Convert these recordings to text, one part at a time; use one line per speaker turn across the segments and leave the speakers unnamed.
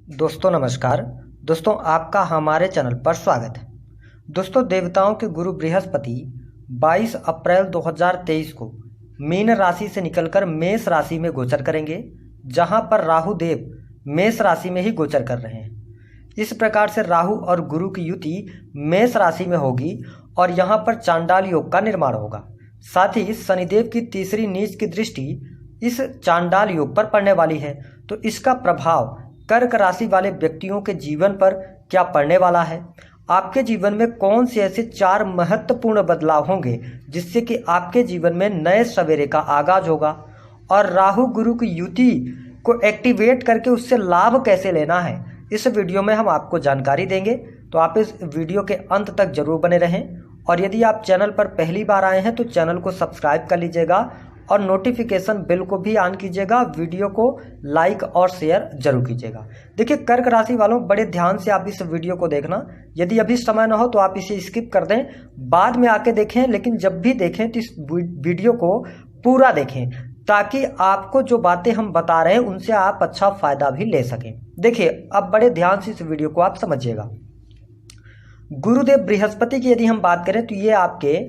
दोस्तों नमस्कार। दोस्तों आपका हमारे चैनल पर स्वागत है। दोस्तों देवताओं के गुरु बृहस्पति 22 अप्रैल 2023 को मीन राशि से निकलकर मेष राशि में गोचर करेंगे, जहां पर राहु देव मेष राशि में ही गोचर कर रहे हैं। इस प्रकार से राहु और गुरु की युति मेष राशि में होगी और यहां पर चांडाल योग का निर्माण होगा। साथ ही शनिदेव की तीसरी नीच की दृष्टि इस चांडाल योग पर पड़ने वाली है, तो इसका प्रभाव कर्क राशि वाले व्यक्तियों के जीवन पर क्या पड़ने वाला है, आपके जीवन में कौन से ऐसे 4 महत्वपूर्ण बदलाव होंगे जिससे कि आपके जीवन में नए सवेरे का आगाज होगा, और राहु गुरु की युति को एक्टिवेट करके उससे लाभ कैसे लेना है, इस वीडियो में हम आपको जानकारी देंगे। तो आप इस वीडियो के अंत तक जरूर बने रहें, और यदि आप चैनल पर पहली बार आए हैं तो चैनल को सब्सक्राइब कर लीजिएगा और नोटिफिकेशन बेल को भी ऑन कीजिएगा। वीडियो को लाइक और शेयर जरूर कीजिएगा। देखिए कर्क राशि वालों, बड़े ध्यान से आप इस वीडियो को देखना। यदि अभी समय ना हो तो आप इसे स्किप कर दें, बाद में आके देखें, लेकिन जब भी देखें तो इस वीडियो को पूरा देखें, ताकि आपको जो बातें हम बता रहे हैं उनसे आप अच्छा फायदा भी ले सकें। देखिए अब बड़े ध्यान से इस वीडियो को आप समझिएगा। गुरुदेव बृहस्पति की यदि हम बात करें तो ये आपके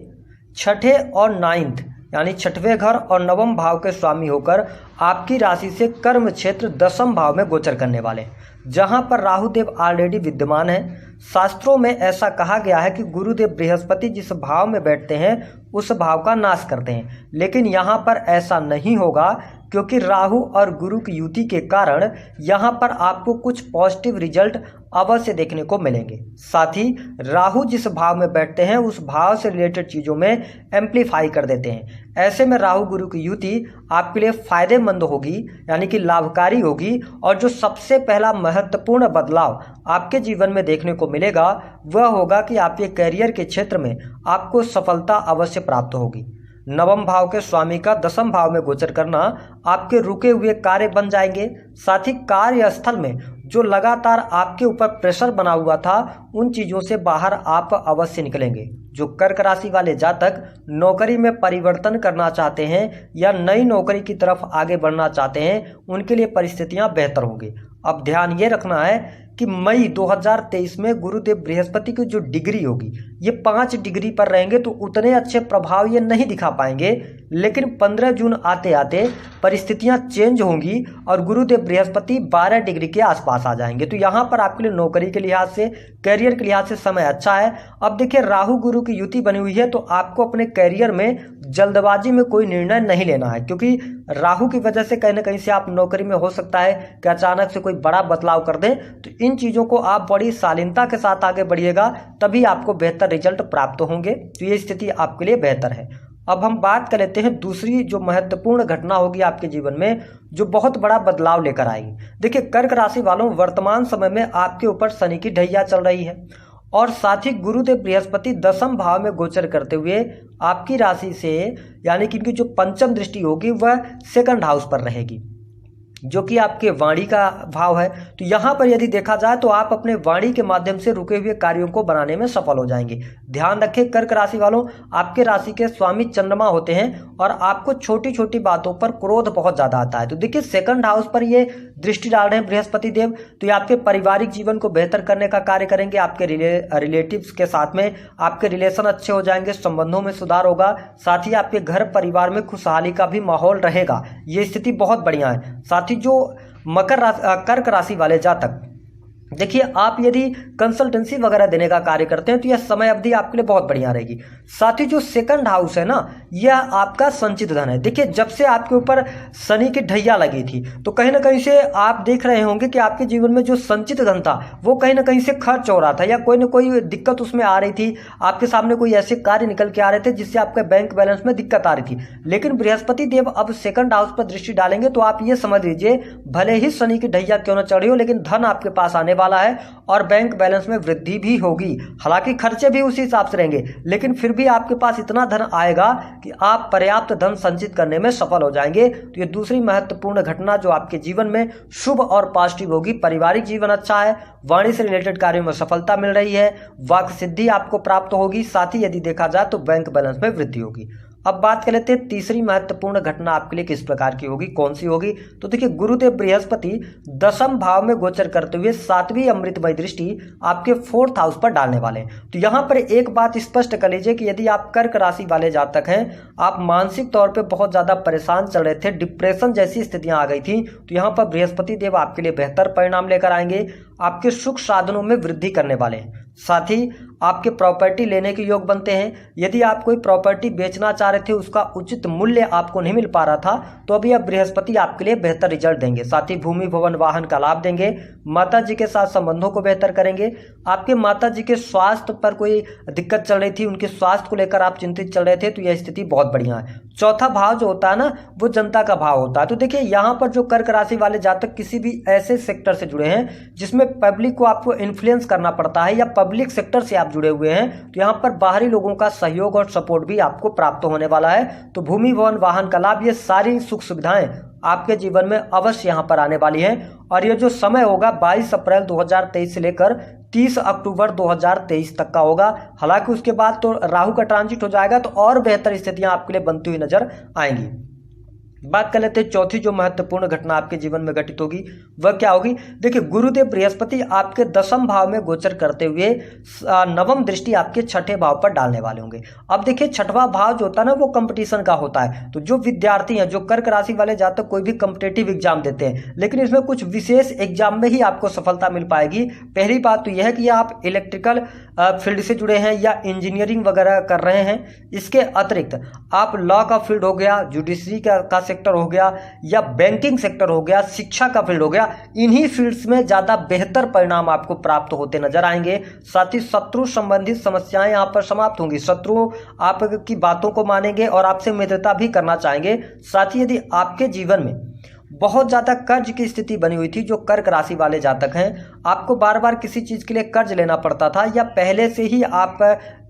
छठे और 9th यानी छठवें घर और 9वें भाव के स्वामी होकर आपकी राशि से कर्म क्षेत्र 10वें भाव में गोचर करने वाले, जहां पर राहुदेव ऑलरेडी विद्यमान है। शास्त्रों में ऐसा कहा गया है कि गुरुदेव बृहस्पति जिस भाव में बैठते हैं उस भाव का नाश करते हैं, लेकिन यहां पर ऐसा नहीं होगा, क्योंकि राहु और गुरु की युति के कारण यहां पर आपको कुछ पॉजिटिव रिजल्ट अवश्य देखने को मिलेंगे। साथ ही राहु जिस भाव में बैठते हैं उस भाव से रिलेटेड चीज़ों में एम्प्लीफाई कर देते हैं। ऐसे में राहु गुरु की युति आपके लिए फायदेमंद होगी, यानी कि लाभकारी होगी। और जो सबसे पहला महत्वपूर्ण बदलाव आपके जीवन में देखने को मिलेगा वह होगा कि आपके करियर के क्षेत्र में आपको सफलता अवश्य प्राप्त होगी। 9वें भाव के स्वामी का 10वें भाव में गोचर करना आपके रुके हुए कार्य बन जाएंगे। साथ ही कार्यस्थल में जो लगातार आपके ऊपर प्रेशर बना हुआ था उन चीज़ों से बाहर आप अवश्य निकलेंगे। जो कर्क राशि वाले जातक नौकरी में परिवर्तन करना चाहते हैं या नई नौकरी की तरफ आगे बढ़ना चाहते हैं उनके लिए परिस्थितियां बेहतर होंगी। अब ध्यान ये रखना है कि मई 2023 में गुरुदेव बृहस्पति की जो डिग्री होगी ये 5 डिग्री पर रहेंगे, तो उतने अच्छे प्रभाव ये नहीं दिखा पाएंगे। लेकिन 15 जून आते आते परिस्थितियां चेंज होंगी और गुरुदेव बृहस्पति 12 डिग्री के आसपास आ जाएंगे। तो यहाँ पर आपके लिए नौकरी के लिहाज से, करियर के लिहाज से समय अच्छा है। अब देखिए राहु गुरु की युति बनी हुई है, तो आपको अपने करियर में जल्दबाजी में कोई निर्णय नहीं लेना है, क्योंकि राहु की वजह से कहीं ना कहीं से आप नौकरी में हो सकता है कि अचानक से कोई बड़ा बदलाव कर दें। तो इन चीज़ों को आप बड़ी शालीनता के साथ आगे बढ़िएगा, तभी आपको बेहतर रिजल्ट प्राप्त होंगे। तो ये स्थिति आपके लिए बेहतर है। अब हम बात कर लेते हैं दूसरी जो महत्वपूर्ण घटना होगी आपके जीवन में, जो बहुत बड़ा बदलाव लेकर आएगी। देखिए कर्क राशि वालों, वर्तमान समय में आपके ऊपर शनि की ढैया चल रही है, और साथ ही गुरुदेव बृहस्पति 10वें भाव में गोचर करते हुए आपकी राशि से, यानी कि इनकी जो पंचम दृष्टि होगी वह 2nd हाउस पर रहेगी, जो कि आपके वाणी का भाव है। तो यहाँ पर यदि देखा जाए तो आप अपने वाणी के माध्यम से रुके हुए कार्यों को बनाने में सफल हो जाएंगे। ध्यान रखें कर्क राशि वालों, आपके राशि के स्वामी चंद्रमा होते हैं और आपको छोटी छोटी बातों पर क्रोध बहुत ज़्यादा आता है। तो देखिए 2nd हाउस पर ये दृष्टि डाल रहे हैं बृहस्पति देव, तो ये आपके पारिवारिक जीवन को बेहतर करने का कार्य करेंगे। आपके रिलेटिव्स के साथ में आपके रिलेशन अच्छे हो जाएंगे, संबंधों में सुधार होगा। साथ ही आपके घर परिवार में खुशहाली का भी माहौल रहेगा। ये स्थिति बहुत बढ़िया है। साथ ही जो कर्क राशि वाले जातक, देखिए आप यदि कंसल्टेंसी वगैरह देने का कार्य करते हैं तो यह समय अवधि आपके लिए बहुत बढ़िया रहेगी। साथ ही जो 2nd हाउस है ना, यह आपका संचित धन है। देखिए जब से आपके ऊपर शनि की ढैया लगी थी तो कहीं ना कहीं से आप देख रहे होंगे कि आपके जीवन में जो संचित धन था वो कहीं ना कहीं से खर्च हो रहा था, या कोई ना कोई दिक्कत उसमें आ रही थी। आपके सामने कोई ऐसे कार्य निकल के आ रहे थे जिससे आपके बैंक बैलेंस में दिक्कत आ रही थी। लेकिन बृहस्पति देव अब 2nd हाउस पर दृष्टि डालेंगे तो आप ये समझ लीजिए, भले ही शनि की ढैया क्यों न चढ़ी हो, लेकिन धन आपके पास आने वाला है और बैंक बैलेंस में वृद्धि भी होगी। हालांकि खर्चे भी उसी हिसाब से रहेंगे, लेकिन फिर भी आपके पास इतना धन आएगा कि आप पर्याप्त धन संचित करने में सफल हो जाएंगे। तो ये दूसरी महत्वपूर्ण घटना जो आपके जीवन में शुभ और पॉजिटिव होगी। पारिवारिक जीवन अच्छा है, वाणी से रिलेटेड कार्यों में सफलता मिल रही है, वाक सिद्धि आपको प्राप्त होगी। साथ ही यदि देखा जाए तो बैंक बैलेंस में वृद्धि होगी। अब बात कर लेते हैं तीसरी महत्वपूर्ण घटना आपके लिए किस प्रकार की होगी, कौन सी होगी। तो देखिए गुरुदेव बृहस्पति दशम भाव में गोचर करते हुए 7वीं अमृतमय दृष्टि आपके 4th हाउस पर डालने वाले हैं। तो यहाँ पर एक बात स्पष्ट कर लीजिए कि यदि आप कर्क राशि वाले जातक हैं, आप मानसिक तौर पर बहुत ज्यादा परेशान चल रहे थे, डिप्रेशन जैसी स्थितियां आ गई थी, तो यहाँ पर बृहस्पति देव आपके लिए बेहतर परिणाम लेकर आएंगे। आपके सुख साधनों में वृद्धि करने वाले हैं, साथ ही आपके प्रॉपर्टी लेने के योग बनते हैं। यदि आप कोई प्रॉपर्टी बेचना चाह रहे थे, उसका उचित मूल्य आपको नहीं मिल पा रहा था, तो अभी अब बृहस्पति आपके लिए बेहतर रिजल्ट देंगे। साथ ही भूमि भवन वाहन का लाभ देंगे। माता जी के साथ संबंधों को बेहतर करेंगे। आपके माता जी के स्वास्थ्य पर कोई दिक्कत चल रही थी, उनके स्वास्थ्य को लेकर आप चिंतित चल रहे थे, तो यह स्थिति बहुत बढ़िया है। चौथा भाव जो होता है ना, वो जनता का भाव होता है। तो देखिए यहाँ पर जो कर्क राशि वाले जातक किसी भी ऐसे सेक्टर से जुड़े हैं जिसमें पब्लिक को आपको इन्फ्लुएंस करना पड़ता है, या पब्लिक सेक्टर से आप जुड़े हुए हैं, तो यहाँ पर बाहरी लोगों का सहयोग और सपोर्ट भी आपको प्राप्त होने वाला है। तो भूमि भवन वाहन का लाभ, ये सारी सुख सुविधाएं आपके जीवन में अवश्य यहाँ पर आने वाली हैं। और ये जो समय होगा 22 अप्रैल 2023 से लेकर 30 अक्टूबर 2023 तक का होगा। हालांकि उसके बाद तो राहु का ट्रांजिट हो जाएगा, तो और बेहतर स्थितियां आपके लिए बनती हुई नजर आएंगी। बात कर लेते हैं चौथी जो महत्वपूर्ण घटना आपके जीवन में घटित होगी, वह क्या होगी। देखिए गुरुदेव बृहस्पति आपके दशम भाव में गोचर करते हुए नवम दृष्टि आपके छठे भाव पर डालने वाले होंगे। अब देखिए छठवां भाव जो होता है ना, वो कंपटीशन का होता है। तो जो विद्यार्थी हैं, जो कर्क राशि वाले जातक कोई भी कॉम्पिटेटिव एग्जाम देते हैं, लेकिन इसमें कुछ विशेष एग्जाम में ही आपको सफलता मिल पाएगी। पहली बात तो यह है कि आप इलेक्ट्रिकल फील्ड से जुड़े हैं या इंजीनियरिंग वगैरह कर रहे हैं। इसके अतिरिक्त आप लॉ का फील्ड हो गया, जुडिशरी का सेक्टर हो गया, या बैंकिंग सेक्टर हो गया, शिक्षा का फील्ड हो गया, इन्हीं फील्ड्स में ज्यादा बेहतर परिणाम आपको प्राप्त होते नजर आएंगे। साथ ही शत्रु संबंधित समस्याएं यहां पर समाप्त होंगी। शत्रु आपकी बातों को मानेंगे और आपसे मित्रता भी करना चाहेंगे। साथ ही यदि आपके जीवन में बहुत ज्यादा कर्ज की स्थिति बनी हुई थी, जो कर्क राशि वाले जातक हैं, आपको बार बार किसी चीज के लिए कर्ज लेना पड़ता था, या पहले से ही आप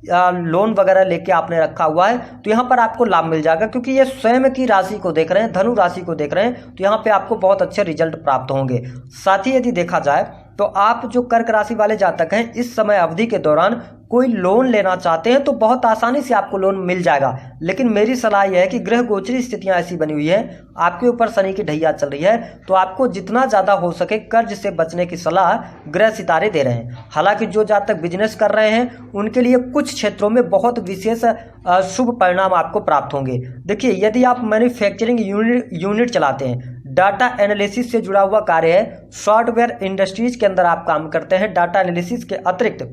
लोन वगैरह लेके आपने रखा हुआ है, तो यहाँ पर आपको लाभ मिल जाएगा। क्योंकि ये स्वयं की राशि को देख रहे हैं, धनु राशि को देख रहे हैं, तो यहाँ पे आपको बहुत अच्छे रिजल्ट प्राप्त होंगे। साथ ही यदि देखा जाए तो आप जो कर्क राशि वाले जातक हैं, इस समय अवधि के दौरान कोई लोन लेना चाहते हैं तो बहुत आसानी से आपको लोन मिल जाएगा। लेकिन मेरी सलाह यह है कि ग्रह गोचरी स्थितियां ऐसी बनी हुई है, आपके ऊपर शनि की ढैया चल रही है, तो आपको जितना ज्यादा हो सके कर्ज से बचने की सलाह ग्रह सितारे दे रहे हैं। हालांकि जो जातक बिजनेस कर रहे हैं, उनके लिए कुछ क्षेत्रों में बहुत विशेष शुभ परिणाम आपको प्राप्त होंगे। देखिए यदि आप मैन्युफैक्चरिंग यूनिट चलाते हैं, डाटा एनालिसिस से जुड़ा हुआ कार्य है, सॉफ्टवेयर इंडस्ट्रीज के अंदर आप काम करते हैं, डाटा एनालिसिस के अतिरिक्त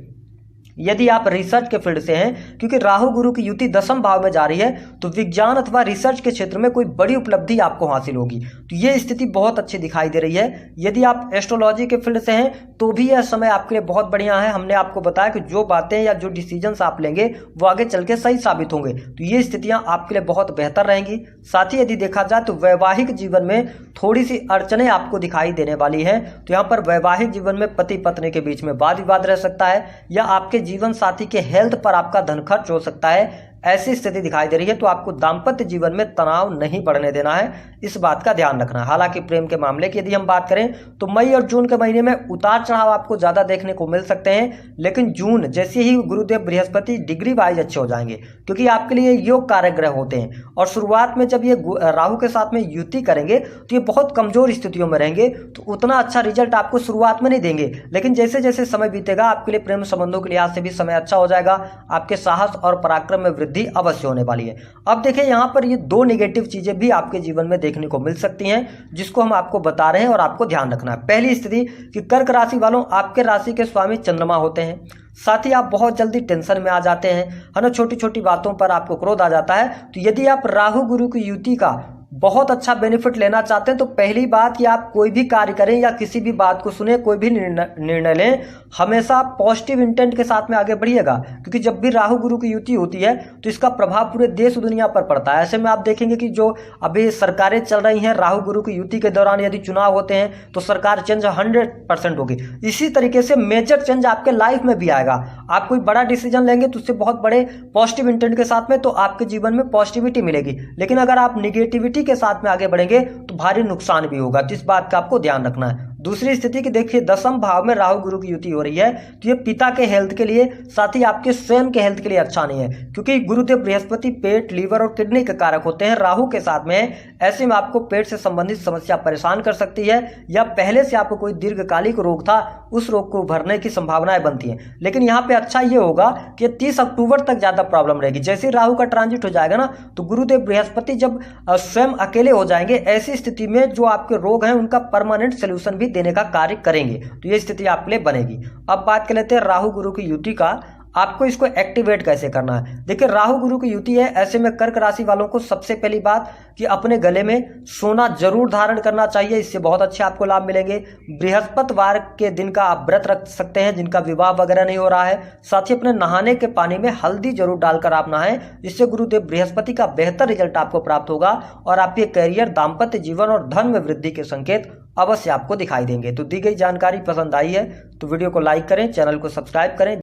यदि आप रिसर्च के फील्ड से हैं, क्योंकि राहु गुरु की युति दशम भाव में जा रही है, तो विज्ञान अथवा रिसर्च के क्षेत्र में कोई बड़ी उपलब्धि आपको हासिल होगी। तो ये स्थिति बहुत अच्छी दिखाई दे रही है। यदि आप एस्ट्रोलॉजी के फील्ड से हैं तो भी यह समय आपके लिए बहुत बढ़िया है। हमने आपको बताया कि जो बातें या जो डिसीजंस आप लेंगे वो आगे चल के सही साबित होंगे, तो ये स्थितियां आपके लिए बहुत बेहतर रहेंगी। साथ ही यदि देखा जाए तो वैवाहिक जीवन में थोड़ी सी अड़चने आपको दिखाई देने वाली है। तो यहाँ पर वैवाहिक जीवन में पति पत्नी के बीच में वाद विवाद रह सकता है, या आपके जीवन साथी के हेल्थ पर आपका धन खर्च हो सकता है, ऐसी स्थिति दिखाई दे रही है। तो आपको दाम्पत्य जीवन में तनाव नहीं बढ़ने देना है, इस बात का ध्यान रखना है। हालांकि प्रेम के मामले की यदि हम बात करें तो मई और जून के महीने में उतार चढ़ाव आपको ज्यादा देखने को मिल सकते हैं, लेकिन जून जैसे ही गुरुदेव बृहस्पति डिग्री वाइज अच्छे हो जाएंगे, क्योंकि आपके लिए योग कारक ग्रह होते हैं। और शुरुआत में जब ये राहु के साथ में युति करेंगे तो ये बहुत कमजोर स्थितियों में रहेंगे, तो उतना अच्छा रिजल्ट आपको शुरुआत में नहीं देंगे। लेकिन जैसे जैसे समय बीतेगा आपके लिए प्रेम संबंधों के लिहाज से भी समय अच्छा हो जाएगा, आपके साहस और पराक्रम में वृद्धि अवश्य होने वाली है। अब देखिए यहाँ पर ये दो नेगेटिव चीजें भी आपके जीवन में देखने को मिल सकती हैं, जिसको हम आपको बता रहे हैं और आपको ध्यान रखना है। पहली स्थिति कि कर्क राशि वालों, आपके राशि के स्वामी चंद्रमा होते हैं। साथ ही आप बहुत जल्दी टेंशन में आ जाते हैं, है ना, छोटी छोटी बातों पर आपको क्रोध आ जाता है। तो यदि आप राहु गुरु की युति का बहुत अच्छा बेनिफिट लेना चाहते हैं तो पहली बात कि आप कोई भी कार्य करें या किसी भी बात को सुने, कोई भी निर्णय लें, हमेशा पॉजिटिव इंटेंट के साथ में आगे बढ़िएगा। क्योंकि जब भी राहु गुरु की युति होती है तो इसका प्रभाव पूरे देश दुनिया पर पड़ता है। ऐसे में आप देखेंगे कि जो अभी सरकारें चल रही हैं, राहु गुरु की युति के दौरान यदि चुनाव होते हैं तो सरकार चेंज 100% होगी। इसी तरीके से मेजर चेंज आपके लाइफ में भी आएगा। आप कोई बड़ा डिसीजन लेंगे तो उससे बहुत बड़े पॉजिटिव इंटेंट के साथ में, तो आपके जीवन में पॉजिटिविटी मिलेगी। लेकिन अगर आप निगेटिविटी के साथ में आगे बढ़ेंगे तो भारी नुकसान भी होगा। तो इस बात का आपको ध्यान रखना है। दूसरी स्थिति की देखिए, दसम भाव में राहु गुरु की युति हो रही है, तो ये पिता के हेल्थ के लिए, साथ ही आपके स्वयं के हेल्थ के लिए अच्छा नहीं है, क्योंकि गुरुदेव बृहस्पति पेट, लीवर और किडनी के कारक होते हैं। राहु के साथ में ऐसे में आपको पेट से संबंधित समस्या परेशान कर सकती है, या पहले से आपको कोई दीर्घकालिक रोग था, उस रोग को उभरने की संभावनाएं बनती हैं। लेकिन यहाँ पे अच्छा ये होगा कि 30 अक्टूबर तक ज्यादा प्रॉब्लम रहेगी। जैसे राहु का ट्रांजिट हो जाएगा ना, तो गुरुदेव बृहस्पति जब स्वयं अकेले हो जाएंगे, ऐसी स्थिति में जो आपके रोग हैं उनका परमानेंट सोल्यूशन भी देने का कार्य करेंगे। तो ये स्थिति आपके लिए बनेगी। अब बात कर लेते हैं राहु गुरु की युति का, आपको इसको एक्टिवेट कैसे करना है। देखिए, राहु गुरु की युति है, ऐसे में कर्क राशि वालों को सबसे पहली बात कि अपने गले में सोना जरूर धारण करना चाहिए, इससे बहुत अच्छे आपको लाभ मिलेंगे। बृहस्पतिवार के दिन का आप व्रत रख सकते हैं, जिनका विवाह वगैरह नहीं हो रहा है। साथ ही अपने नहाने के पानी में हल्दी जरूर डालकर आप नहाएं, जिससे गुरुदेव बृहस्पति का बेहतर रिजल्ट आपको प्राप्त होगा और आपके करियर, दाम्पत्य जीवन और धन में वृद्धि के संकेत अवश्य आपको दिखाई देंगे। तो दी गई जानकारी पसंद आई है तो वीडियो को लाइक करें, चैनल को सब्सक्राइब करें।